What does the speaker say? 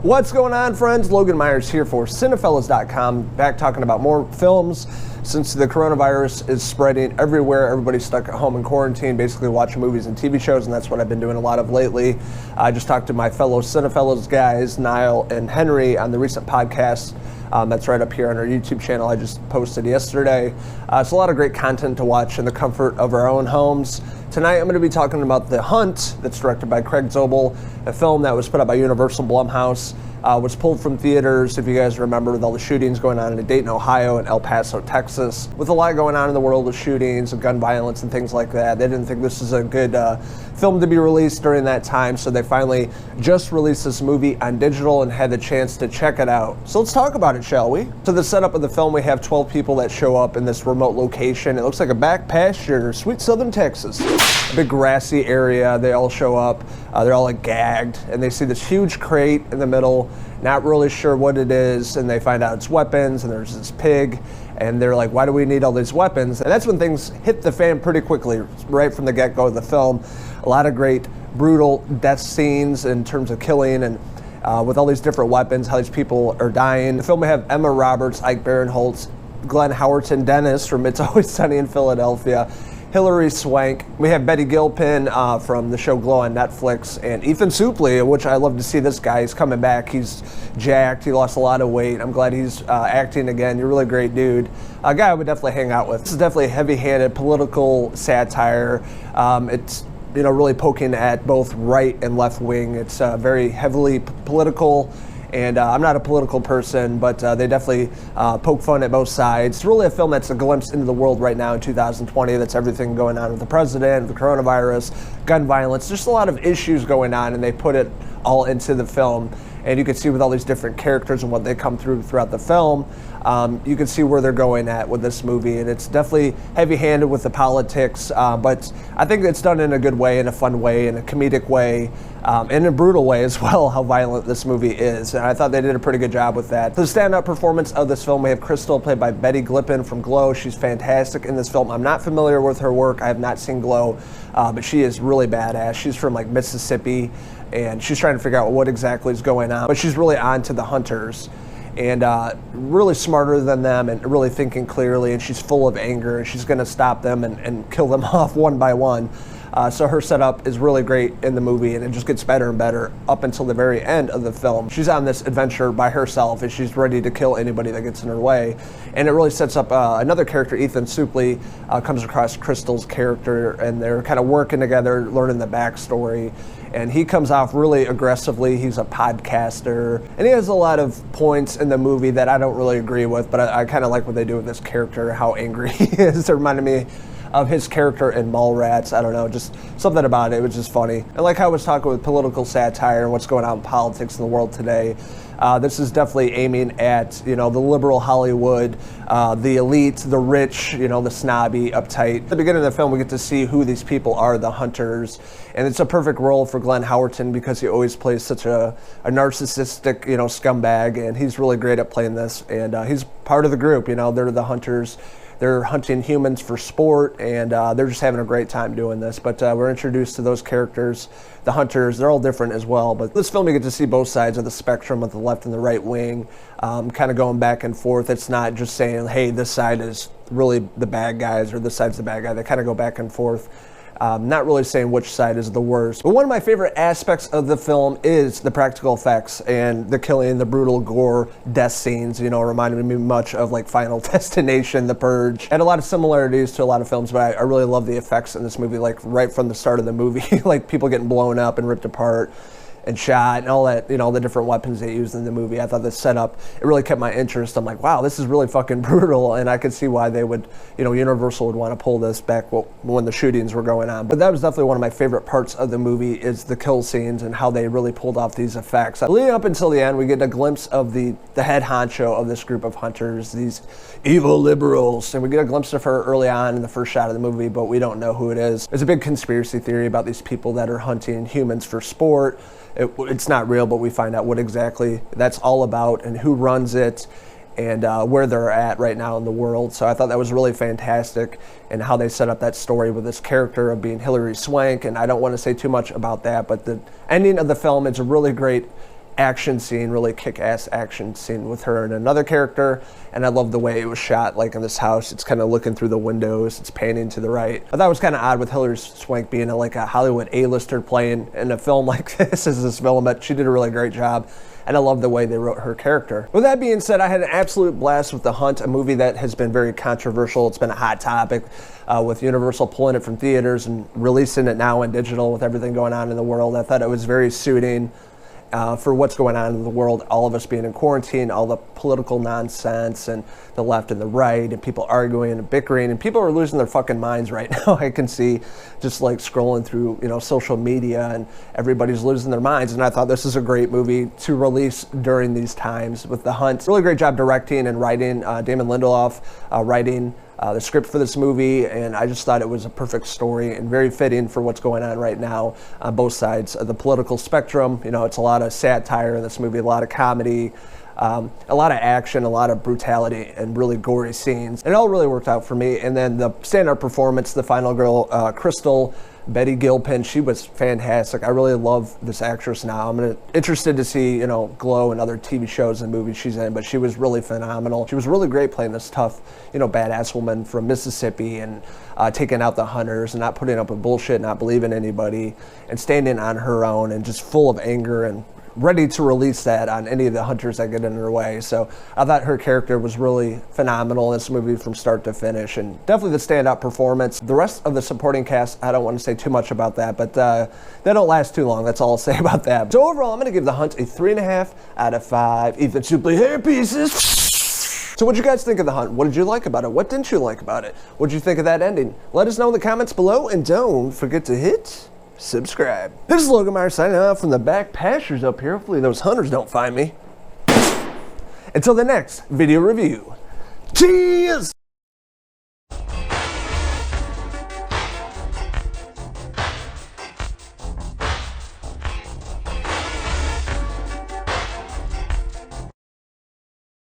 What's going on, friends? Logan Myerz here for Cinephellas.com, back talking about more films. Since the coronavirus is spreading everywhere, everybody's stuck at home in quarantine, basically watching movies and TV shows, and that's what I've been doing a lot of lately. I just talked to my fellow Cinephellas guys, Niall and Henry, on the recent podcast. That's right up here on our YouTube channel I just posted yesterday. It's a lot of great content to watch in the comfort of our own homes. Tonight I'm going to be talking about The Hunt, that's directed by Craig Zobel, a film that was put out by Universal Blumhouse. Was pulled from theaters, if you guys remember, with all the shootings going on in Dayton, Ohio and El Paso, Texas. With a lot going on in the world of shootings and gun violence and things like that, they didn't think this was a good film to be released during that time, so they finally just released this movie on digital and had the chance to check it out. So let's talk about it, shall we? So the setup of the film, we have 12 people that show up in this remote location. It looks like a back pasture, sweet southern Texas. A big grassy area. They all show up. They're all like gagged, and they see this huge crate in the middle, not really sure what it is, and they find out it's weapons, and there's this pig, and they're like, why do we need all these weapons? And that's when things hit the fan pretty quickly, right from the get-go of the film. A lot of great brutal death scenes in terms of killing, and with all these different weapons, how these people are dying. The film, we have Emma Roberts, Ike Barinholtz, Glenn Howerton, Dennis from It's Always Sunny in Philadelphia, Hilary Swank. We have Betty Gilpin from the show Glow on Netflix, and Ethan Suplee, which I love to see this guy. He's coming back. He's jacked. He lost a lot of weight. I'm glad he's acting again. You're a really great dude. A guy I would definitely hang out with. This is definitely a heavy-handed political satire. It's really poking at both right and left wing. It's very heavily political. And I'm not a political person, but they definitely poke fun at both sides. It's really a film that's a glimpse into the world right now in 2020. That's everything going on with the president, the coronavirus, gun violence. Just a lot of issues going on, and they put it all into the film. And you can see with all these different characters and what they come through throughout the film, you can see where they're going at with this movie. And it's definitely heavy-handed with the politics, but I think it's done in a good way, in a fun way, in a comedic way, in a brutal way as well, how violent this movie is. And I thought they did a pretty good job with that. The standout performance of this film, we have Crystal, played by Betty Gilpin from Glow. She's fantastic in this film. I'm not familiar with her work. I have not seen Glow, but she is really badass. She's from like Mississippi, and she's trying to figure out what exactly is going on. But she's really on to the hunters, and really smarter than them, and really thinking clearly, and she's full of anger, and she's going to stop them and kill them off one by one. So her setup is really great in the movie, and it just gets better and better up until the very end of the film. She's on this adventure by herself, and she's ready to kill anybody that gets in her way. And it really sets up another character, Ethan Suplee, comes across Crystal's character, and they're kind of working together, learning the backstory. And he comes off really aggressively. He's a podcaster, and he has a lot of points in the movie that I don't really agree with, but I kind of like what they do with this character, how angry he is. It reminded me of his character in Mallrats. I don't know, just something about it. It was just funny. And like I was talking with political satire and what's going on in politics in the world today, this is definitely aiming at, the liberal Hollywood, the elite, the rich, the snobby, uptight. At the beginning of the film, we get to see who these people are, the hunters. And it's a perfect role for Glenn Howerton because he always plays such a narcissistic, scumbag. And he's really great at playing this. And he's part of the group, they're the hunters. They're hunting humans for sport, and they're just having a great time doing this. But we're introduced to those characters, the hunters. They're all different as well. But this film, you get to see both sides of the spectrum, of the left and the right wing, kind of going back and forth. It's not just saying, hey, this side is really the bad guys or this side's the bad guy. They kind of go back and forth. Not really saying which side is the worst. But one of my favorite aspects of the film is the practical effects and the killing, the brutal gore, death scenes, reminded me much of like Final Destination, The Purge. And a lot of similarities to a lot of films, but I really love the effects in this movie, like right from the start of the movie, like people getting blown up and ripped apart and shot and all that, the different weapons they used in the movie. I thought the setup, it really kept my interest. I'm like, wow, this is really fucking brutal, and I could see why they would, Universal would want to pull this back when the shootings were going on. But that was definitely one of my favorite parts of the movie, is the kill scenes and how they really pulled off these effects. Leading up until the end, we get a glimpse of the head honcho of this group of hunters, these evil liberals, and we get a glimpse of her early on in the first shot of the movie, but we don't know who it is. There's a big conspiracy theory about these people that are hunting humans for sport. It's not real, but we find out what exactly that's all about and who runs it and where they're at right now in the world. So I thought that was really fantastic, and how they set up that story with this character of being Hilary Swank. And I don't want to say too much about that, but the ending of the film is a really great action scene, really kick-ass action scene with her and another character. And I love the way it was shot, like in this house. It's kind of looking through the windows, it's panning to the right. I thought it was kind of odd with Hilary Swank being like a Hollywood A-lister playing in a film like this as this villain, but she did a really great job. And I love the way they wrote her character. With that being said, I had an absolute blast with The Hunt, a movie that has been very controversial. It's been a hot topic with Universal pulling it from theaters and releasing it now in digital with everything going on in the world. I thought it was very suiting for what's going on in the world, all of us being in quarantine, all the political nonsense and the left and the right and people arguing and bickering, and people are losing their fucking minds right now. I can see just like scrolling through, social media, and everybody's losing their minds. And I thought this is a great movie to release during these times with The Hunt. Really great job directing and writing. Damon Lindelof writing the script for this movie, and I just thought it was a perfect story and very fitting for what's going on right now on both sides of the political spectrum. It's a lot of satire in this movie, a lot of comedy, a lot of action, a lot of brutality, and really gory scenes. And it all really worked out for me. And then the stand-up performance, the final girl, Crystal, Betty Gilpin, she was fantastic. I really love this actress now. I'm interested to see, Glow and other TV shows and movies she's in, but she was really phenomenal. She was really great playing this tough, badass woman from Mississippi and taking out the hunters and not putting up with bullshit, not believing anybody, and standing on her own and just full of anger and ready to release that on any of the hunters that get in her way. So I thought her character was really phenomenal in this movie from start to finish, and definitely the standout performance. The rest of the supporting cast, I don't want to say too much about that, but they don't last too long. That's all I'll say about that. So overall, I'm going to give The Hunt a 3.5 out of 5 Ethan Suplee hair pieces. So what did you guys think of The Hunt? What did you like about it? What didn't you like about it? What did you think of that ending? Let us know in the comments below, and don't forget to hit subscribe. This is Logan Myerz signing off from the back pastures up here. Hopefully those hunters don't find me. Until the next video review. Cheers!